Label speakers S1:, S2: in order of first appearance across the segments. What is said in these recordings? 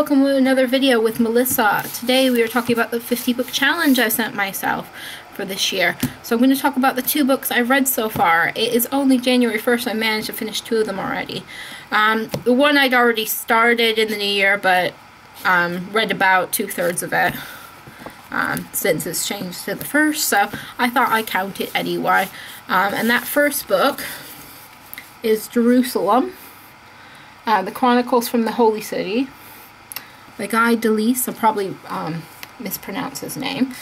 S1: welcome to another video with Melissa. Today we are talking about the 50 book challenge I sent myself for this year. So I'm going to talk about the 2 books I've read so far. It is only January 1st, I managed to finish 2 of them already. The one I'd already started in the new year, but read about 2/3 of it since it's changed to the 1st, so I thought I'd count it anyway. And that first book is Jerusalem, the Chronicles from the Holy City, by Guy Delisle. I'll probably mispronounce his name.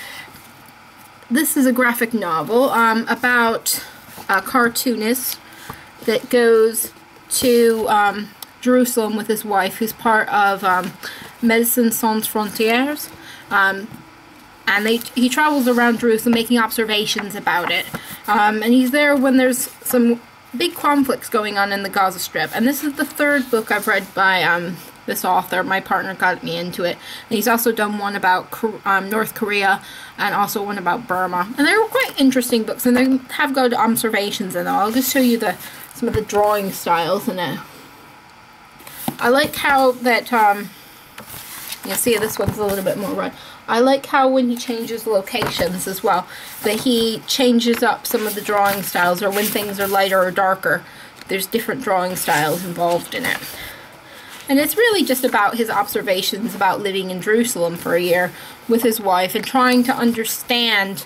S1: This is a graphic novel about a cartoonist that goes to Jerusalem with his wife, who's part of Médecins Sans Frontières, and he travels around Jerusalem making observations about it, and he's there when there's some big conflicts going on in the Gaza Strip. And this is the 3rd book I've read by this author. My partner got me into it. And he's also done one about North Korea and also one about Burma. And they're quite interesting books, and they have good observations in them. I'll just show you some of the drawing styles in it. I like how that, you see this one's a little bit more red. I like how when he changes locations as well, that he changes up some of the drawing styles, or when things are lighter or darker, there's different drawing styles involved in it. And it's really just about his observations about living in Jerusalem for a year with his wife and trying to understand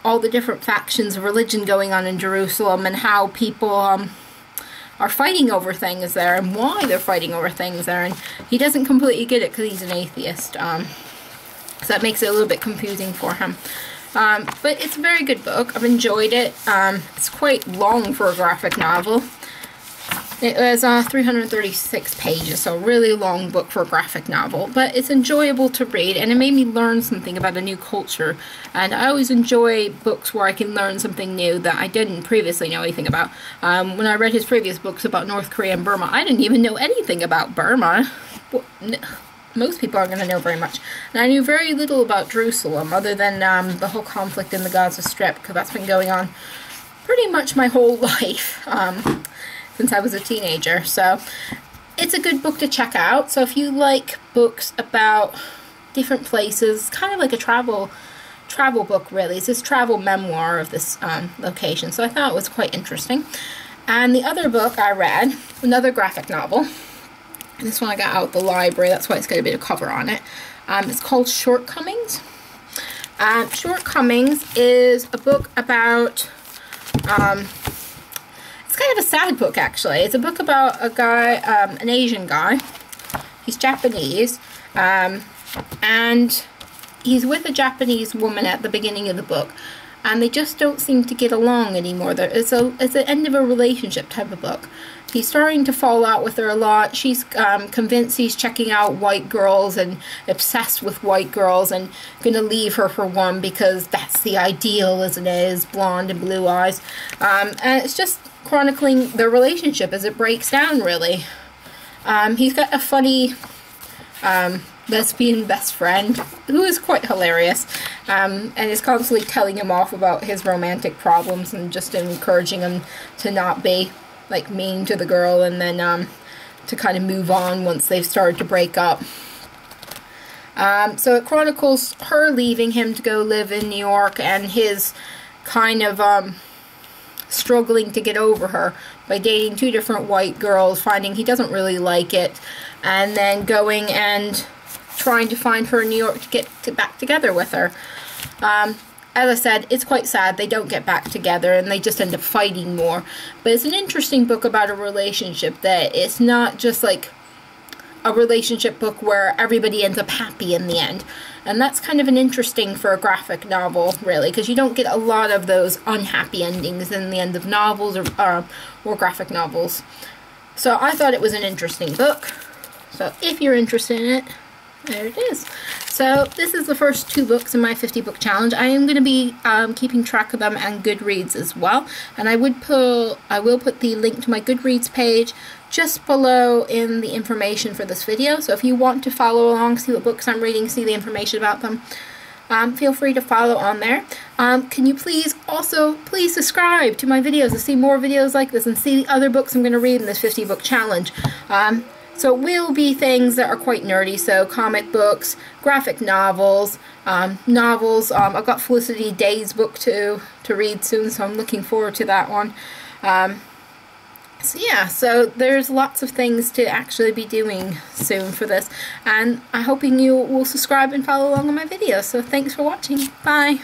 S1: all the different factions of religion going on in Jerusalem and how people are fighting over things there and why they're fighting over things there. And he doesn't completely get it because he's an atheist. So that makes it a little bit confusing for him. But it's a very good book. I've enjoyed it. It's quite long for a graphic novel. It was 336 pages, so a really long book for a graphic novel. But it's enjoyable to read, and it made me learn something about a new culture. And I always enjoy books where I can learn something new that I didn't previously know anything about. When I read his previous books about North Korea and Burma, I didn't even know anything about Burma. Most people aren't going to know very much. And I knew very little about Jerusalem, other than the whole conflict in the Gaza Strip, because that's been going on pretty much my whole life, since I was a teenager. So it's a good book to check out. So if you like books about different places, kind of like a travel book really. It's this travel memoir of this location. So I thought it was quite interesting. And the other book I read, another graphic novel, and this one I got out of the library, that's why it's got a bit of cover on it. It's called Shortcomings. Shortcomings is a book about, it's kind of a sad book actually. It's a book about a guy, an Asian guy. He's Japanese, and he's with a Japanese woman at the beginning of the book, and they just don't seem to get along anymore. It's an end of a relationship type of book. He's starting to fall out with her a lot. She's convinced he's checking out white girls and obsessed with white girls and going to leave her for one because that's the ideal, isn't it? Is blonde and blue eyes. And it's just chronicling their relationship as it breaks down, really. He's got a funny lesbian best friend who is quite hilarious, and is constantly telling him off about his romantic problems and just encouraging him to not be like mean to the girl, and then to kind of move on once they've started to break up. So it chronicles her leaving him to go live in New York and his kind of struggling to get over her by dating 2 different white girls, finding he doesn't really like it, and then going and trying to find her in New York to get back together with her. As I said, it's quite sad. They don't get back together and they just end up fighting more. But it's an interesting book about a relationship that it's not just like a relationship book where everybody ends up happy in the end. And that's kind of an interesting for a graphic novel, really, because you don't get a lot of those unhappy endings in the end of novels or graphic novels. So I thought it was an interesting book. So if you're interested in it, there it is. So this is the first 2 books in my 50 book challenge. I am going to be keeping track of them on Goodreads as well, and I will put the link to my Goodreads page just below in the information for this video. So if you want to follow along, see what books I'm reading, see the information about them, feel free to follow on there. Can you please subscribe to my videos to see more videos like this and see the other books I'm going to read in this 50 book challenge. So it will be things that are quite nerdy, so comic books, graphic novels, I've got Felicity Day's book to read soon, so I'm looking forward to that one. So yeah, so there's lots of things to actually be doing soon for this, and I'm hoping you will subscribe and follow along on my videos. So thanks for watching. Bye.